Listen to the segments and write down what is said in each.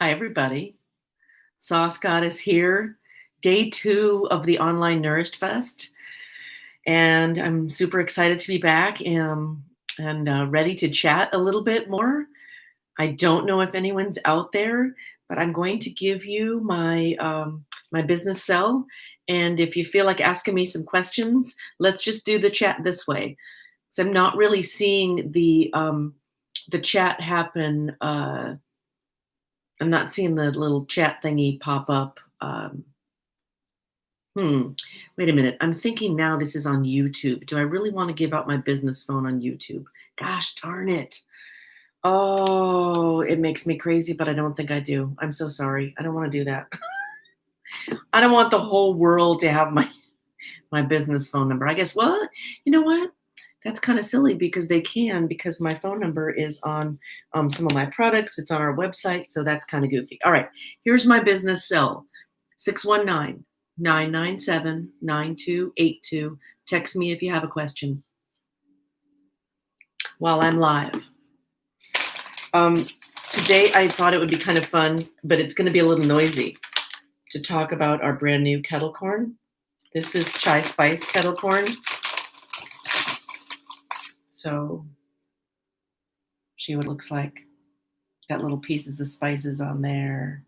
Hi, everybody. Sauce Goddess here. Day 2 of the online Nourished Fest. And I'm super excited to be back and ready to chat a little bit more. I don't know if anyone's out there, but I'm going to give you my business cell. And if you feel like asking me some questions, let's just do the chat this way. So I'm not really seeing the chat happen. I'm not seeing the little chat thingy pop up. Wait a minute. I'm thinking now this is on YouTube. Do I really want to give out my business phone on YouTube? Gosh darn it. Oh, it makes me crazy, but I don't think I do. I'm so sorry. I don't want to do that. I don't want the whole world to have my business phone number. I guess, well, you know what? That's kind of silly because because my phone number is on some of my products. It's on our website, so that's kind of goofy. All right, here's my business cell, 619-997-9282. Text me if you have a question while I'm live. Today I thought it would be kind of fun, but it's going to be a little noisy to talk about our brand new kettle corn. This is chai spice kettle corn. So see what it looks like. Got little pieces of spices on there.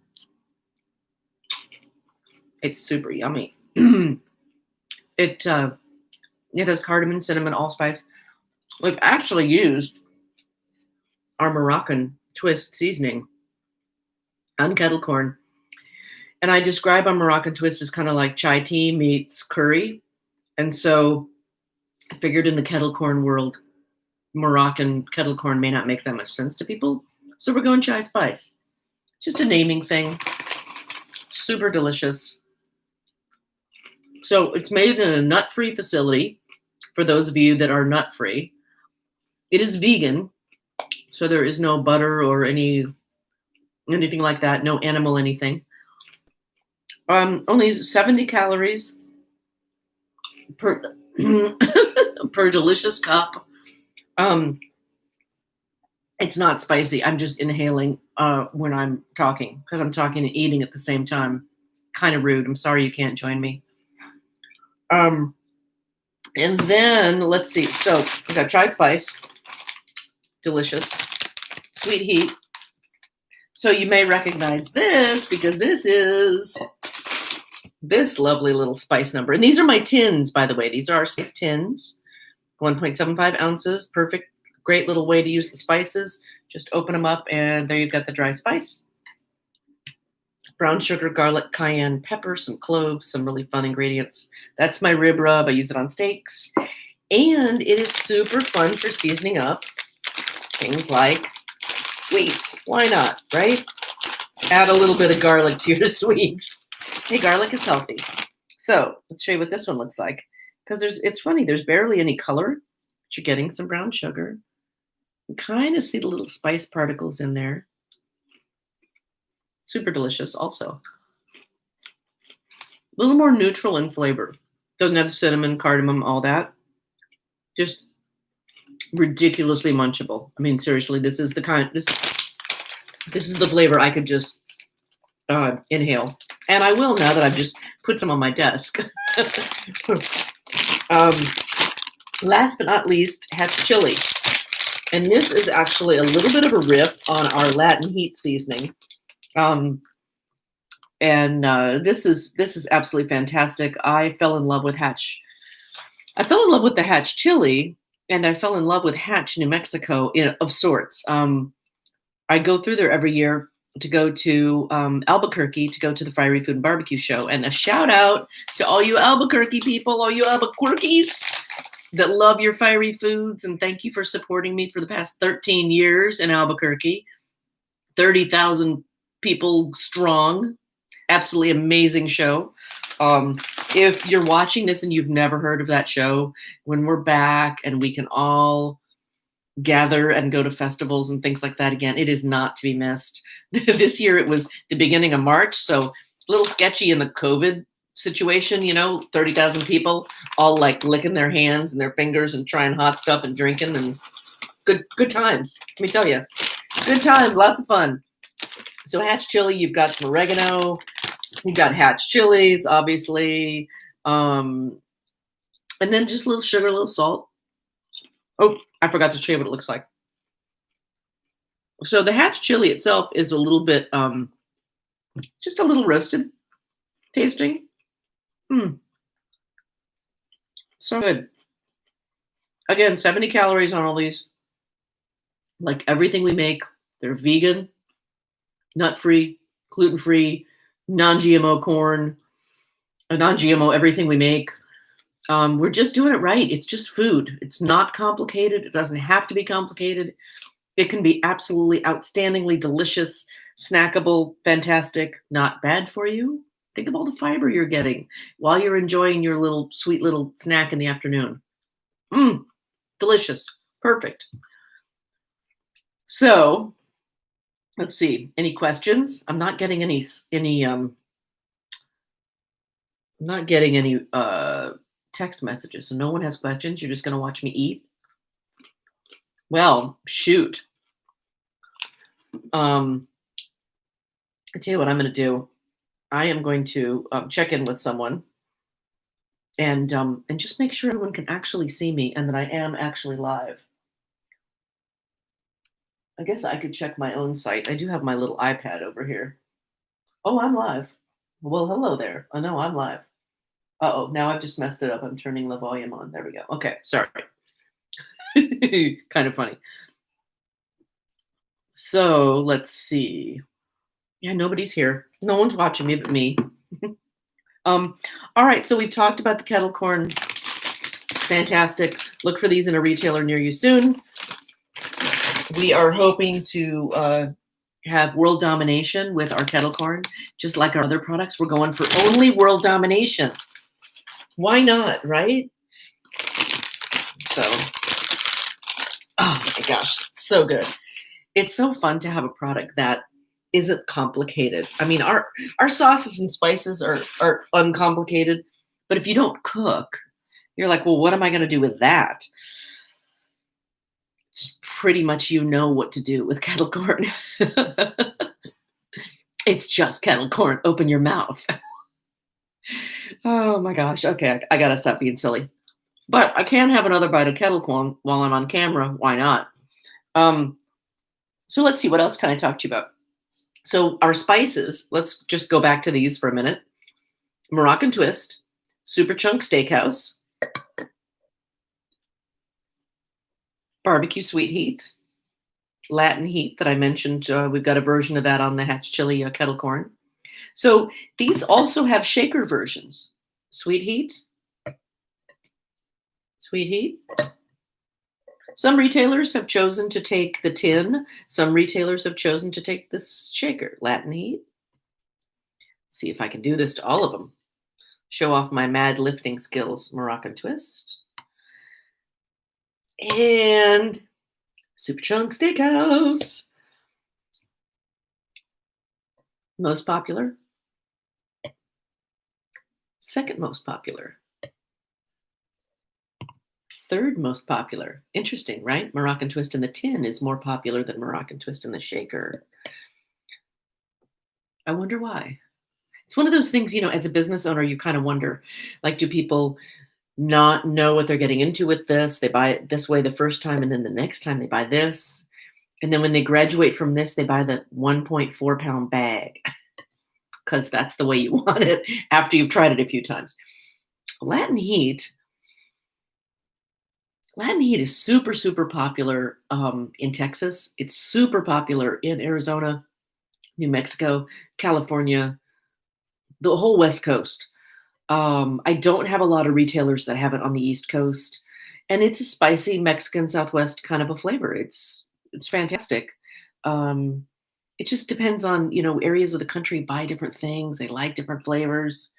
It's super yummy. It has cardamom, cinnamon, allspice. We've actually used our Moroccan twist seasoning on kettle corn. And I describe our Moroccan twist as kind of like chai tea meets curry. And so I figured in the kettle corn world, Moroccan kettle corn may not make that much sense to people. So we're going chai spice. Just a naming thing. Super delicious. So it's made in a nut-free facility for those of you that are nut-free. It is vegan, so there is no butter or anything like that, no animal anything. Only 70 calories per per delicious cup. It's not spicy. I'm just inhaling when I'm talking because I'm talking and eating at the same time. Kind of rude. I'm sorry you can't join me. And then let's see. So we got chai spice, delicious, sweet heat. So you may recognize this because this is this lovely little spice number. And these are my tins, by the way. These are our spice tins, 1.75 ounces. Perfect. Great little way to use the spices. Just open them up and there you've got the dry spice. Brown sugar, garlic, cayenne, pepper, some cloves, some really fun ingredients. That's my rib rub. I use it on steaks. And it is super fun for seasoning up things like sweets. Why not, right? Add a little bit of garlic to your sweets. Hey, garlic is healthy. So let's show you what this one looks like. Because it's funny, there's barely any color, but you're getting some brown sugar. You kind of see the little spice particles in there. Super delicious also. A little more neutral in flavor. Doesn't have cinnamon, cardamom, all that. Just ridiculously munchable. I mean, seriously, this is the flavor I could just inhale. And I will now that I've just put some on my desk. Last but not least, hatch chili. And this is actually a little bit of a riff on our Latin heat seasoning. This is absolutely fantastic. I fell in love with Hatch. I fell in love with the Hatch chili, and I fell in love with Hatch, New Mexico, of sorts. I go through there every year to go to Albuquerque to go to the Fiery Food and Barbecue Show. And a shout out to all you Albuquerque people, all you Albuquerques that love your fiery foods. And thank you for supporting me for the past 13 years in Albuquerque. 30,000 people strong. Absolutely amazing show. If you're watching this and you've never heard of that show, when we're back and we can all gather and go to festivals and things like that again, it is not to be missed. This year it was the beginning of March, so a little sketchy in the COVID situation, 30,000 people all like licking their hands and their fingers and trying hot stuff and drinking and good times. Let me tell you, good times, lots of fun. So hatch chili, you've got some oregano, you've got hatch chilies, obviously, and then just a little sugar, a little salt. Oh, I forgot to show you what it looks like. So the hatch chili itself is a little bit, just a little roasted tasting. Mm, so good. Again, 70 calories on all these. Like everything we make, they're vegan, nut free, gluten free, non GMO corn, non GMO everything we make. We're just doing it right. It's just food. It's not complicated. It doesn't have to be complicated. It can be absolutely outstandingly delicious, snackable, fantastic, not bad for you. Think of all the fiber you're getting while you're enjoying your little sweet little snack in the afternoon. Delicious. Perfect. So let's see. Any questions? I'm not getting I'm not getting any text messages. So no one has questions. You're just gonna watch me eat. Well, shoot. I tell you what I'm gonna do. I am going to check in with someone and just make sure everyone can actually see me and that I am actually live. I guess I could check my own site. I do have my little iPad over here. Oh, I'm live. Well, hello there. I know I'm live. Uh-oh, now I've just messed it up. I'm turning the volume on. There we go. Okay, sorry. Kind of funny. So let's see. Yeah, nobody's here. No one's watching me but me. All right, so we've talked about the kettle corn. Fantastic. Look for these in a retailer near you soon. We are hoping to have world domination with our kettle corn, just like our other products. We're going for only world domination. Why not, right? So, oh my gosh, so good. It's so fun to have a product that isn't complicated. I mean, our sauces and spices are uncomplicated, but if you don't cook, you're like, well, what am I going to do with that? It's pretty much you know what to do with kettle corn. It's just kettle corn. Open your mouth. Oh my gosh. Okay, I got to stop being silly. But I can have another bite of kettle corn while I'm on camera. Why not? So let's see. What else can I talk to you about? So our spices, let's just go back to these for a minute. Moroccan twist, super chunk steakhouse, barbecue sweet heat, Latin heat that I mentioned. We've got a version of that on the hatch chili kettle corn. So these also have shaker versions. Sweet heat. Some retailers have chosen to take the tin. Some retailers have chosen to take this shaker, Latin heat. See if I can do this to all of them. Show off my mad lifting skills. Moroccan twist. And super chunk steakhouse. Most popular. Second most popular. Third most popular. Interesting, right? Moroccan twist in the tin is more popular than Moroccan twist in the shaker. I wonder why. It's one of those things, as a business owner, you kind of wonder, like, do people not know what they're getting into with this? They buy it this way the first time, and then the next time they buy this. And then when they graduate from this, they buy the 1.4 pound bag because that's the way you want it after you've tried it a few times. Latin heat is super, super popular in Texas. It's super popular in Arizona, New Mexico, California, the whole West Coast. I don't have a lot of retailers that have it on the East Coast. And it's a spicy Mexican Southwest kind of a flavor. It's fantastic. It just depends on, areas of the country buy different things. They like different flavors.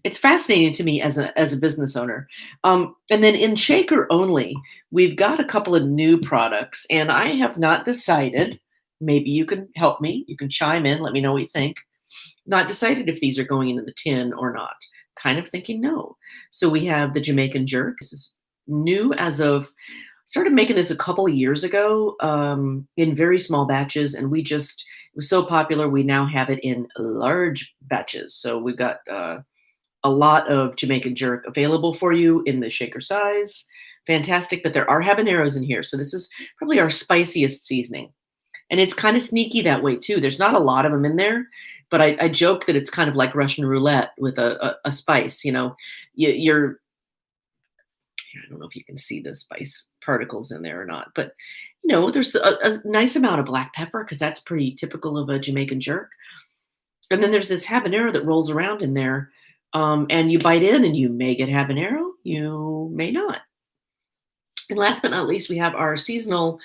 It's fascinating to me as a business owner. And then in shaker only, we've got a couple of new products, and I have not decided. Maybe you can help me. You can chime in. Let me know what you think. Not decided if these are going into the tin or not. Kind of thinking no. So we have the Jamaican jerk. This is new as of Started making this a couple of years ago, in very small batches, and it was so popular, we now have it in large batches. So we've got a lot of Jamaican jerk available for you in the shaker size. Fantastic, but there are habaneros in here. So this is probably our spiciest seasoning. And it's kind of sneaky that way too. There's not a lot of them in there, but I joke that it's kind of like Russian roulette with a spice. You're I don't know if you can see the spice particles in there or not, but there's a nice amount of black pepper because that's pretty typical of a Jamaican jerk. And then there's this habanero that rolls around in there, and you bite in, and you may get habanero, you may not. And last but not least, we have our seasonal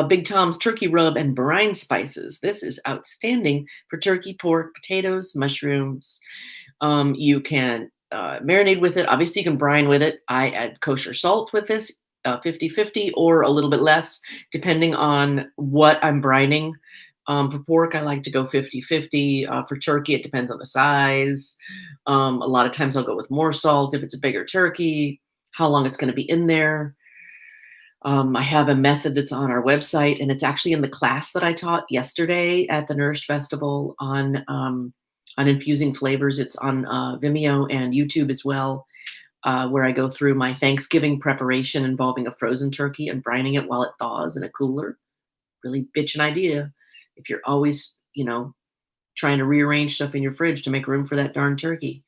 Big Tom's turkey rub and brine spices. This is outstanding for turkey, pork, potatoes, mushrooms. You can marinate with it. Obviously, you can brine with it. I add kosher salt with this, 50-50 or a little bit less, depending on what I'm brining. For pork, I like to go 50-50. For turkey, it depends on the size. A lot of times I'll go with more salt if it's a bigger turkey, how long it's going to be in there. I have a method that's on our website, and it's actually in the class that I taught yesterday at the Nourished Festival on infusing flavors. It's on Vimeo and YouTube as well, where I go through my Thanksgiving preparation involving a frozen turkey and brining it while it thaws in a cooler. Really bitchin' idea if you're always, trying to rearrange stuff in your fridge to make room for that darn turkey.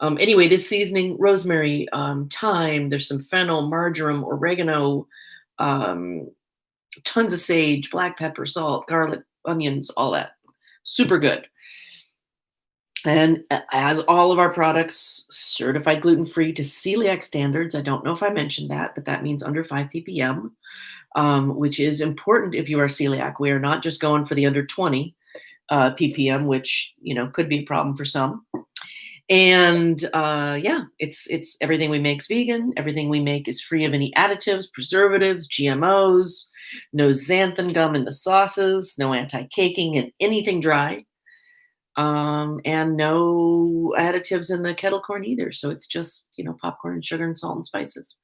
Anyway, this seasoning, rosemary, thyme, there's some fennel, marjoram, oregano, tons of sage, black pepper, salt, garlic, onions, all that. Super good. And as all of our products, certified gluten-free to celiac standards. I don't know if I mentioned that, but that means under 5 ppm, which is important if you are celiac. We are not just going for the under 20 ppm, which, could be a problem for some. And yeah, it's everything we make is vegan. Everything we make is free of any additives, preservatives, GMOs, no xanthan gum in the sauces, no anti-caking in anything dry, and no additives in the kettle corn either. So it's just, popcorn and sugar and salt and spices.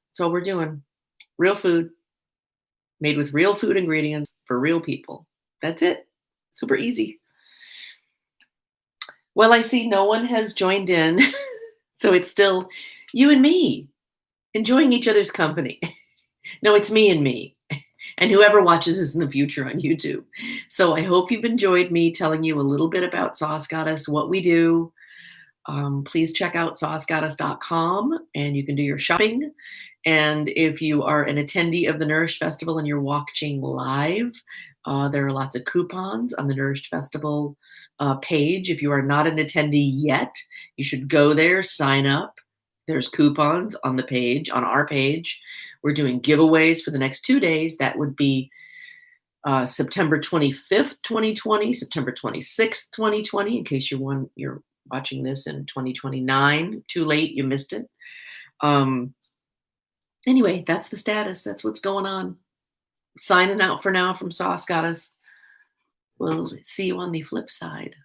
That's all we're doing. Real food made with real food ingredients for real people. That's it. Super easy. Well, I see no one has joined in, so it's still you and me enjoying each other's company. No, it's me and me, and whoever watches this in the future on YouTube. So I hope you've enjoyed me telling you a little bit about Sauce Goddess, what we do. Please check out saucegoddess.com, and you can do your shopping. And if you are an attendee of the Nourished Festival and you're watching live, there are lots of coupons on the Nourished Festival page. If you are not an attendee yet, you should go there, sign up. There's coupons on the page, on our page. We're doing giveaways for the next 2 days. That would be September 25th, 2020, September 26th, 2020, in case you're watching this in 2029. Too late, you missed it. Anyway, that's the status. That's what's going on. Signing out for now from Sauce Goddess. We'll see you on the flip side.